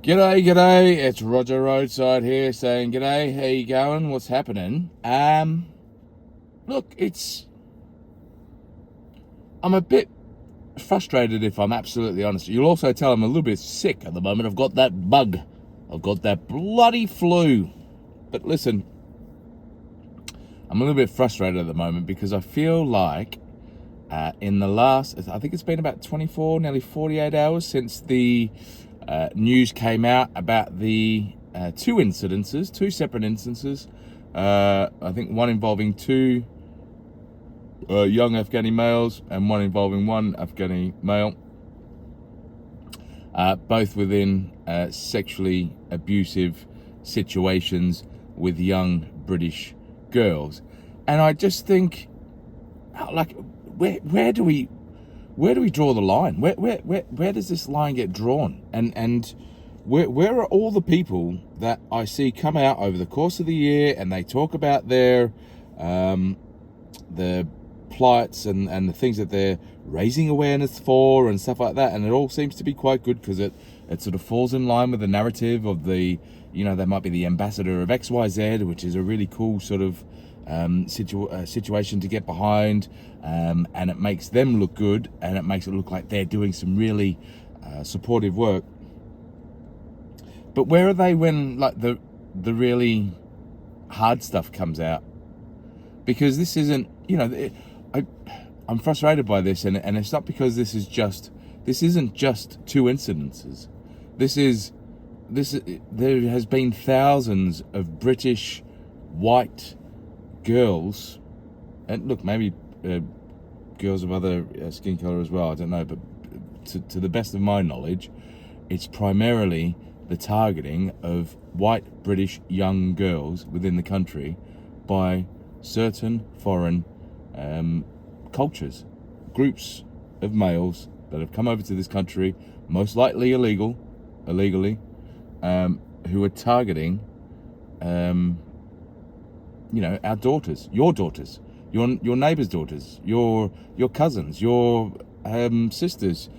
G'day, g'day. It's Roger Roadside here saying g'day. How you going? What's happening? Look, I'm a bit frustrated if I'm absolutely honest. You'll also tell I'm a little bit sick at the moment. I've got that bug. I've got that bloody flu. But listen, I'm a little bit frustrated at the moment because I feel like in the last, I think it's been about 24, nearly 48 hours since the news came out about the two separate incidences. I think one involving two young Afghani males and one involving one Afghani male, both within sexually abusive situations with young British girls. And I just think, like, where do we draw the line? Where does this line get drawn? And where are all the people that I see come out over the course of the year and they talk about their the plights and the things that they're raising awareness for and stuff like that, and it all seems to be quite good because it sort of falls in line with the narrative of the, they might be the ambassador of XYZ, which is a really cool sort of situation to get behind, and it makes them look good, and it makes it look like they're doing some really supportive work. But where are they when, like, the really hard stuff comes out? Because this isn't, I'm frustrated by this, and it's not because this isn't just two incidences. There has been thousands of British white girls, and look, maybe girls of other skin color as well, I don't know, but to the best of my knowledge, it's primarily the targeting of white British young girls within the country by certain foreign cultures, groups of males that have come over to this country, most likely illegally, who are targeting our daughters, your neighbours' daughters, your cousins, your sisters.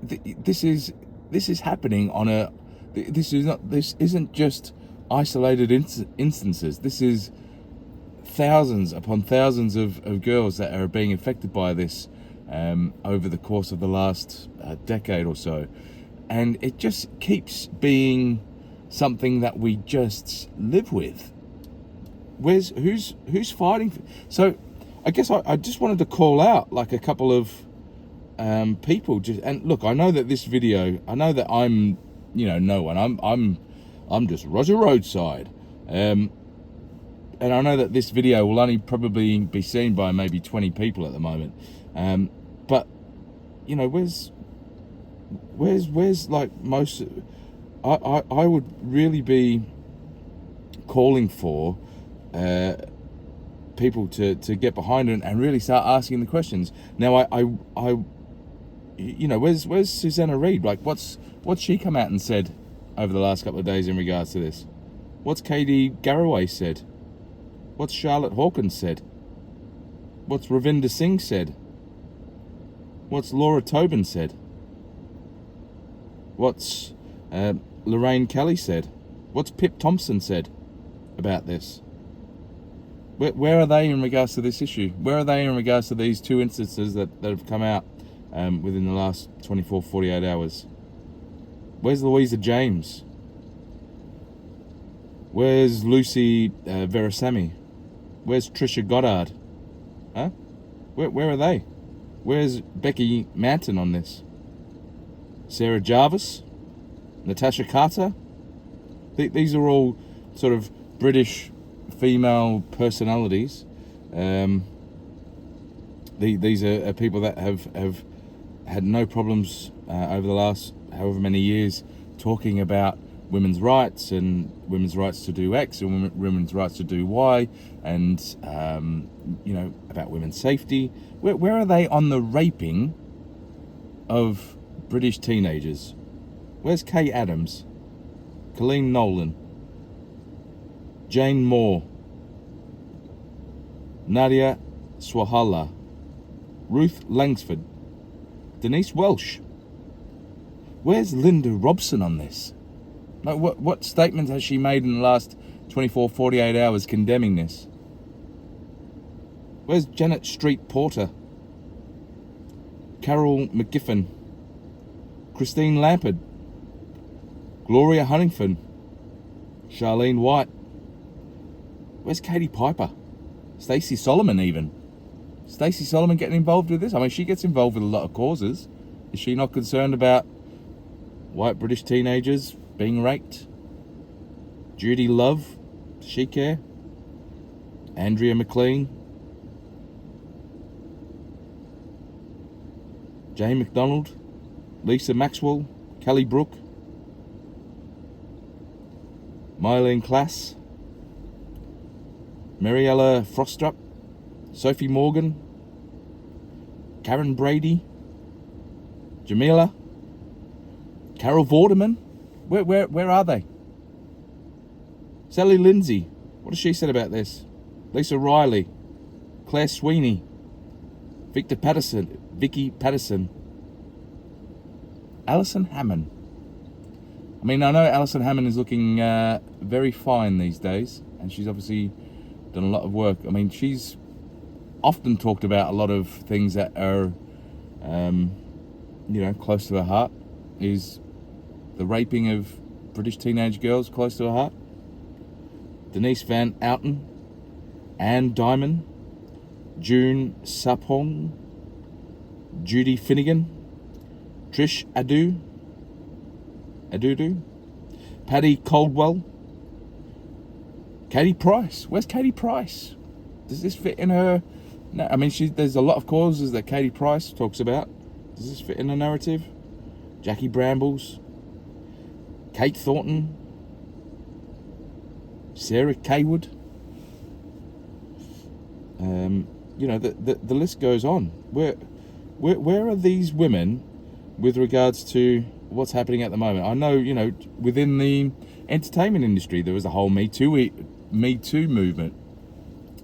This is happening on a. This isn't just isolated instances. This is thousands upon thousands of girls that are being affected by this over the course of the last decade or so, and it just keeps being something that we just live with. Who's fighting? So I guess I just wanted to call out like a couple of people. And look, I know that this video, I know that I'm no one. I'm just Roger Roadside, and I know that this video will only probably be seen by maybe 20 people at the moment. But where's like most? I would really be calling for people to get behind it and really start asking the questions. Now, where's Susanna Reid? Like, what's she come out and said over the last couple of days in regards to this? What's Katie Garraway said? What's Charlotte Hawkins said? What's Ravinder Singh said? What's Laura Tobin said? What's Lorraine Kelly said? What's Pip Thompson said about this? Where are they in regards to this issue? Where are they in regards to these two instances that have come out within the last 24, 48 hours? Where's Louisa James? Where's Lucy Verasamy? Where's Trisha Goddard? Huh? Where are they? Where's Becky Manton on this? Sarah Jarvis? Natasha Carter? These are all sort of British female personalities. These are people that have had no problems over the last however many years talking about women's rights and women's rights to do X and women's rights to do Y, and about women's safety. Where are they on the raping of British teenagers? Where's Kay Adams, Colleen Nolan, Jane Moore, Nadia Swahala, Ruth Langsford, Denise Welsh? Where's Linda Robson on this? Like, what statement has she made in the last 24, 48 hours condemning this? Where's Janet Street Porter? Carol McGiffin? Christine Lampard? Gloria Huntington? Charlene White? Where's Katie Piper? Stacey Solomon even? Stacey Solomon getting involved with this? I mean, she gets involved with a lot of causes. Is she not concerned about white British teenagers being raped? Judy Love? Does she care? Andrea McLean? Jane McDonald? Lisa Maxwell? Kelly Brook? Mylene Klass? Mariella Frostrup? Sophie Morgan? Karen Brady? Jamila? Carol Vorderman? Where are they? Sally Lindsay? What has she said about this? Lisa Riley? Claire Sweeney? Vicky Patterson? Alison Hammond? I mean, I know Alison Hammond is looking very fine these days, and she's obviously done a lot of work. I mean, she's often talked about a lot of things that are, close to her heart. Is the raping of British teenage girls close to her heart? Denise Van Outen, Anne Diamond, June Sapong, Judy Finnegan, Trish Adudu, Paddy Caldwell, Katie Price. Where's Katie Price? Does this fit in her? No, I mean, there's a lot of causes that Katie Price talks about. Does this fit in the narrative? Jackie Brambles, Kate Thornton, Sarah Kaywood. The list goes on. Where are these women with regards to what's happening at the moment? I know, within the entertainment industry, there was a whole Me Too movement.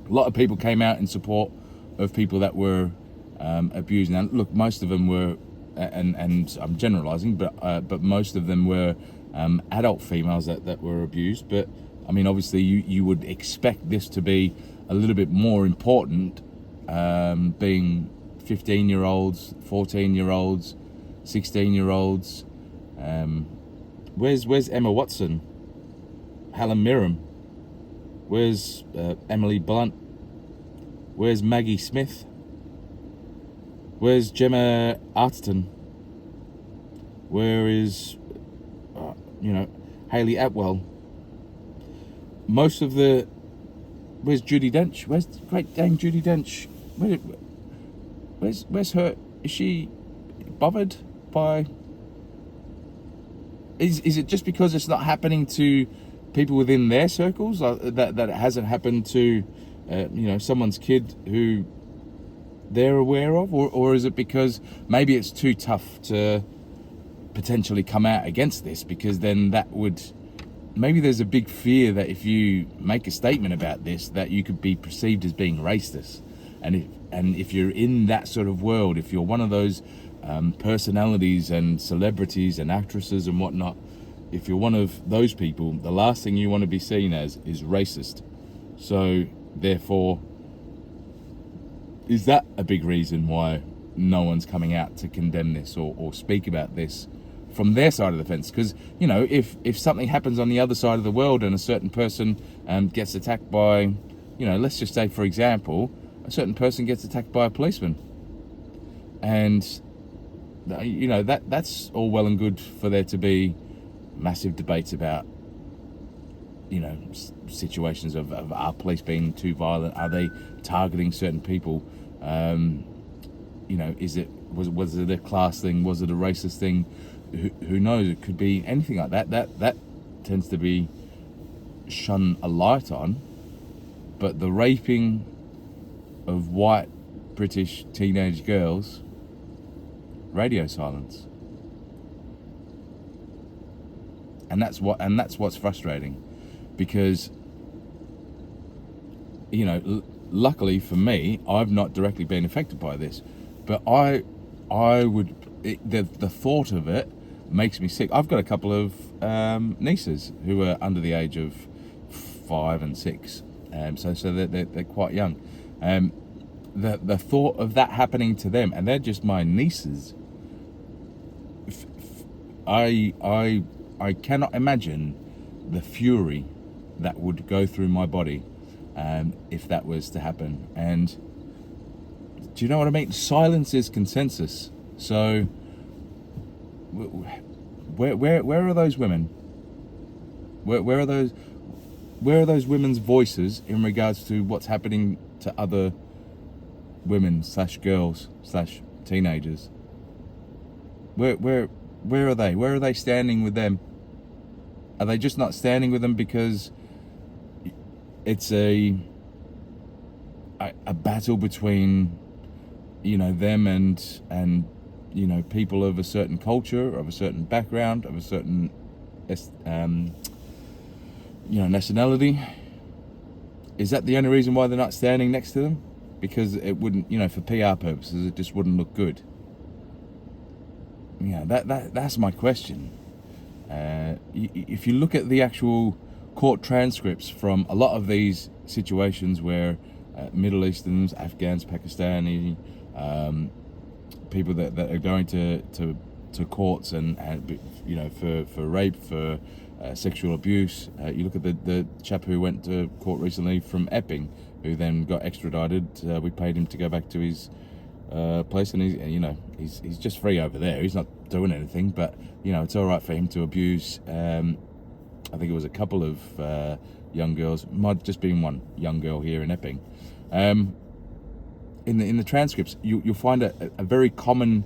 A lot of people came out in support of people that were abused. Now, look, most of them were, and I'm generalising, but most of them were adult females that were abused. But I mean, obviously, you would expect this to be a little bit more important, being 15-year-olds, 14-year-olds, 16-year-olds. Where's Emma Watson? Helen Mirren? Where's Emily Blunt? Where's Maggie Smith? Where's Gemma Arterton? Where is, Hayley Atwell? Where's Judi Dench? Where's great dame Judi Dench? Where's her? Is she bothered by? Is it just because it's not happening to people within their circles that it hasn't happened to someone's kid who they're aware of, or is it because maybe it's too tough to potentially come out against this, because then that would, maybe there's a big fear that if you make a statement about this, that you could be perceived as being racist. And if you're in that sort of world, if you're one of those personalities and celebrities and actresses and whatnot, if you're one of those people, the last thing you want to be seen as is racist. So therefore, is that a big reason why no one's coming out to condemn this or speak about this from their side of the fence? Because, if something happens on the other side of the world and a certain person gets attacked by, let's just say, for example, a certain person gets attacked by a policeman. And, that's all well and good for there to be massive debates about, situations of are police being too violent? Are they targeting certain people? Was it a class thing? Was it a racist thing? Who knows? It could be anything like that. That tends to be shone a light on. But the raping of white British teenage girls, radio silence. And that's what's frustrating, because luckily for me, I've not directly been affected by this, but I would, the thought of it makes me sick. I've got a couple of nieces who are under the age of 5 and 6, so they're quite young. The thought of that happening to them, and they're just my nieces. I cannot imagine the fury that would go through my body if that was to happen. And do you know what I mean? Silence is consensus. So where are those women? Where are those women's voices in regards to what's happening to other women / girls / teenagers? Where are they? Where are they standing with them? Are they just not standing with them because it's a battle between, you know, them and you know, people of a certain culture, of a certain background, of a certain you know, nationality? Is that the only reason why they're not standing next to them? Because it wouldn't, you know, for PR purposes, it just wouldn't look good. Yeah, that's my question. If you look at the actual court transcripts from a lot of these situations where Middle Easterns, Afghans, Pakistani, people that are going to courts and you know, for rape, for sexual abuse. You look at the chap who went to court recently from Epping, who then got extradited. We paid him to go back to his place, and he's just free over there. He's not doing anything, but you know, it's all right for him to abuse. I think it was a couple of young girls, might have just been one young girl here in Epping. In the transcripts, you'll find a very common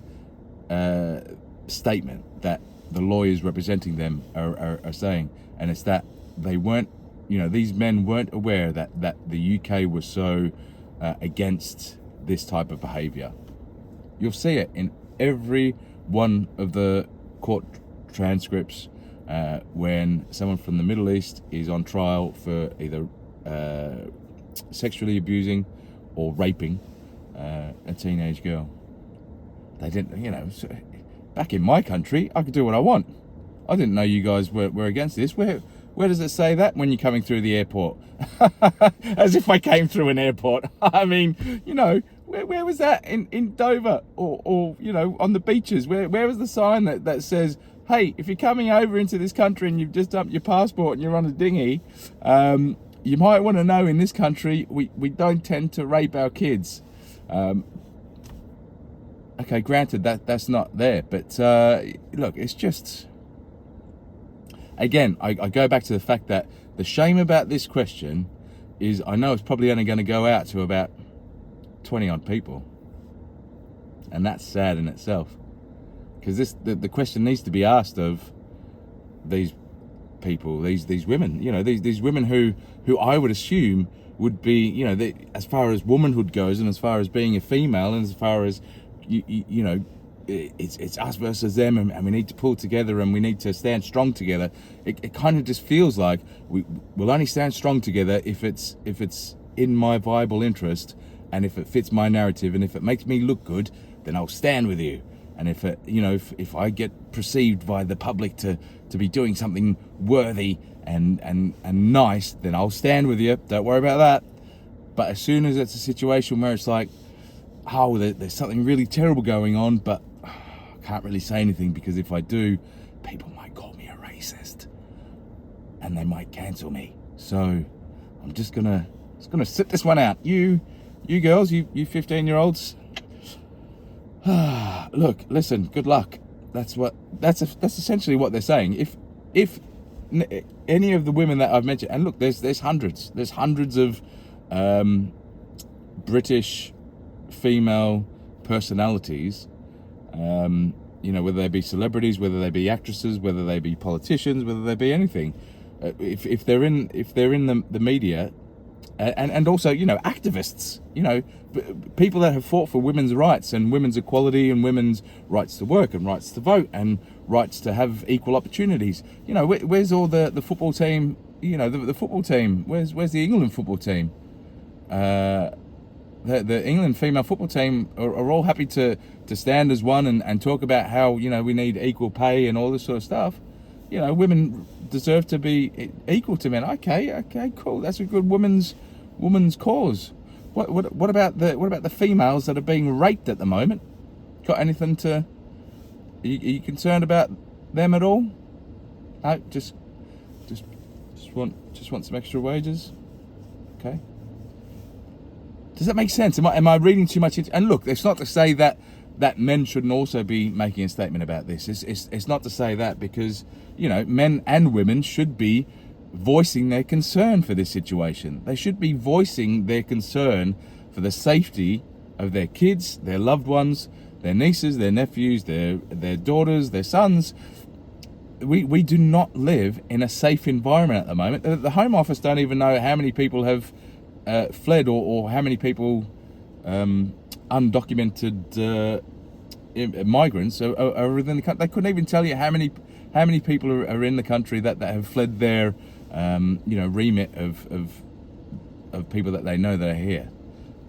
statement that the lawyers representing them are saying, and it's that they weren't, you know, these men weren't aware that the UK was so against this type of behaviour. You'll see it in every one of the court transcripts when someone from the Middle East is on trial for either sexually abusing or raping a teenage girl. They didn't, you know, back in my country, I could do what I want. I didn't know you guys were against this. Where does it say that when you're coming through the airport? As if I came through an airport. I mean, you know, where was that in Dover or you know, on the beaches? Where was the sign that says, hey, if you're coming over into this country and you've just dumped your passport and you're on a dinghy, you might want to know in this country we don't tend to rape our kids. Okay, granted that's not there, but look, it's just, again, I go back to the fact that the shame about this question is I know it's probably only going to go out to about 20 odd people, and that's sad in itself, because the question needs to be asked of these people, these women, you know, these women who I would assume would be, you know, as far as womanhood goes, and as far as being a female, and as far as you know, it's us versus them, and we need to pull together, and we need to stand strong together. It kind of just feels like we'll only stand strong together if it's in my viable interest, and if it fits my narrative, and if it makes me look good, then I'll stand with you. And if it, you know, if I get perceived by the public to be doing something worthy and nice, then I'll stand with you. Don't worry about that. But as soon as it's a situation where it's like, oh, there's something really terrible going on, but I can't really say anything, because if I do, people might call me a racist and they might cancel me. So I'm just gonna sit this one out. You girls, you 15-year-olds, look, listen, good luck. That's essentially what they're saying. If any of the women that I've mentioned, and look, there's hundreds of British female personalities, you know, whether they be celebrities, whether they be actresses, whether they be politicians, whether they be anything, if they're in the media, and also, you know, activists, you know, people that have fought for women's rights and women's equality and women's rights to work and rights to vote and rights to have equal opportunities. You know, where's all the football team? You know, the football team. Where's the England football team? the England female football team are all happy to stand as one and talk about how, you know, we need equal pay and all this sort of stuff. You know, women deserve to be equal to men. Okay, cool. That's a good woman's cause. What about the females that are being raped at the moment? Got anything to? Are you concerned about them at all? No, just want some extra wages. Okay. Does that make sense? Am I reading too much into? And look, it's not to say that men shouldn't also be making a statement about this. It's not to say that, because, you know, men and women should be voicing their concern for this situation. They should be voicing their concern for the safety of their kids, their loved ones, their nieces, their nephews, their daughters, their sons. We do not live in a safe environment at the moment. The Home Office don't even know how many people have fled or how many people, undocumented migrants are within the country. They couldn't even tell you how many people are in the country that have fled their remit of people that they know that are here.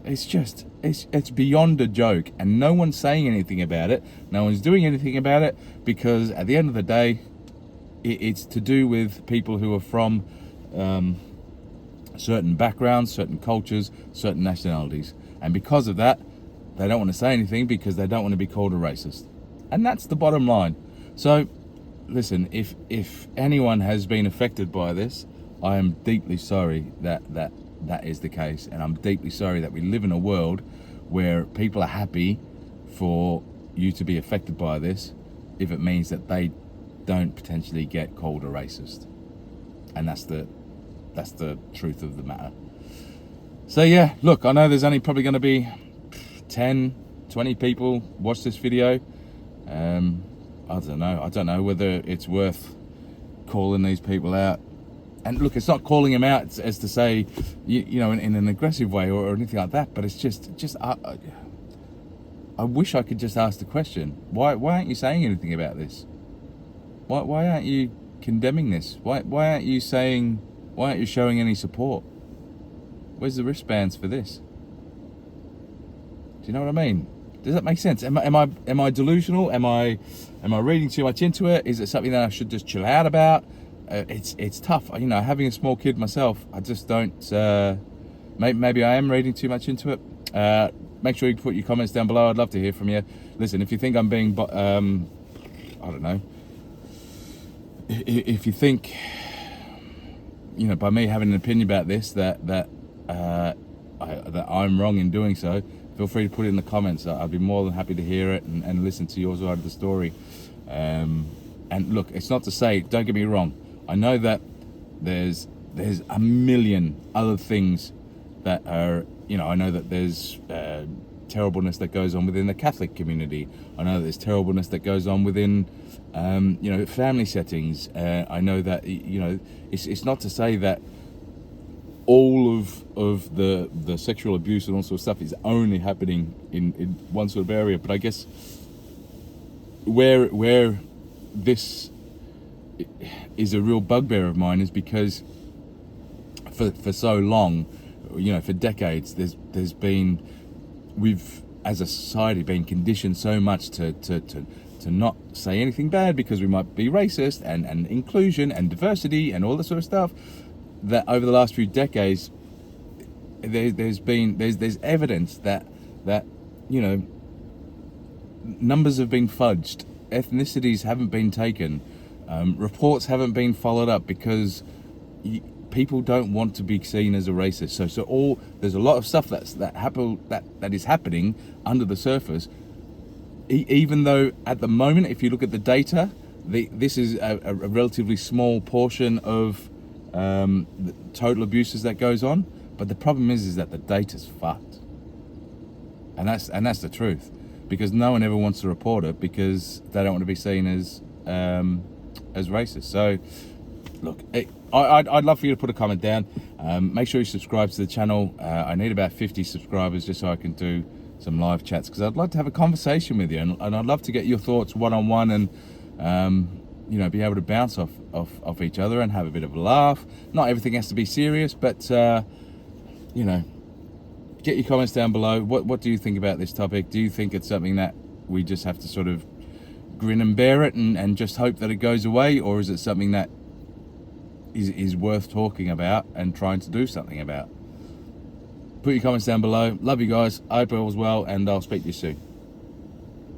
It's beyond a joke, and no one's saying anything about it. No one's doing anything about it, because at the end of the day, it's to do with people who are from certain backgrounds, certain cultures, certain nationalities, and because of that, they don't want to say anything because they don't want to be called a racist, and that's the bottom line. So, listen, if anyone has been affected by this, I am deeply sorry that is the case, and I'm deeply sorry that we live in a world where people are happy for you to be affected by this if it means that they don't potentially get called a racist, and that's the truth of the matter. So yeah, look, I know there's only probably going to be 10, 20 people watch this video. I don't know whether it's worth calling these people out. And look, it's not calling them out as to say, you know, in an aggressive way or anything like that, but it's just I wish I could just ask the question, why aren't you saying anything about this? Why aren't you condemning this? Why aren't you showing any support? Where's the wristbands for this? Do you know what I mean? Does that make sense? Am I delusional? Am I reading too much into it? Is it something that I should just chill out about? It's tough, you know. Having a small kid myself, I just don't. Maybe I am reading too much into it. Make sure you put your comments down below. I'd love to hear from you. Listen, if you think I'm being, I don't know. If you think, you know, by me having an opinion about this, that I'm wrong in doing so, feel free to put it in the comments. I'd be more than happy to hear it and listen to your side of the story. And look, it's not to say, don't get me wrong, I know that there's a million other things that are, you know, I know that there's terribleness that goes on within the Catholic community. I know that there's terribleness that goes on within, you know, family settings. I know that, you know, it's not to say that all of the sexual abuse and all sort of stuff is only happening in one sort of area, but I guess where this is a real bugbear of mine is because for so long, you know, for decades, there's been, we've as a society been conditioned so much to not say anything bad because we might be racist, and inclusion and diversity and all that sort of stuff, that over the last few decades there's evidence that you know, numbers have been fudged, ethnicities haven't been taken, reports haven't been followed up because people don't want to be seen as a racist. So there's a lot of stuff that is happening under the surface, even though at the moment, if you look at the data, this is a relatively small portion of the total abuses that goes on. But the problem is that the data's fucked, and that's the truth, because no one ever wants to report it because they don't want to be seen as racist. So look, I'd love for you to put a comment down. Make sure you subscribe to the channel. I need about 50 subscribers just so I can do some live chats, because I'd like to have a conversation with you, and I'd love to get your thoughts one-on-one, and you know, be able to bounce off each other and have a bit of a laugh. Not everything has to be serious, but you know, Get your comments down below. What do you think about this topic? Do you think it's something that we just have to sort of grin and bear it and just hope that it goes away, or is it something that is worth talking about and trying to do something about? Put your comments down below. Love you guys. I hope all was well, and I'll speak to you soon.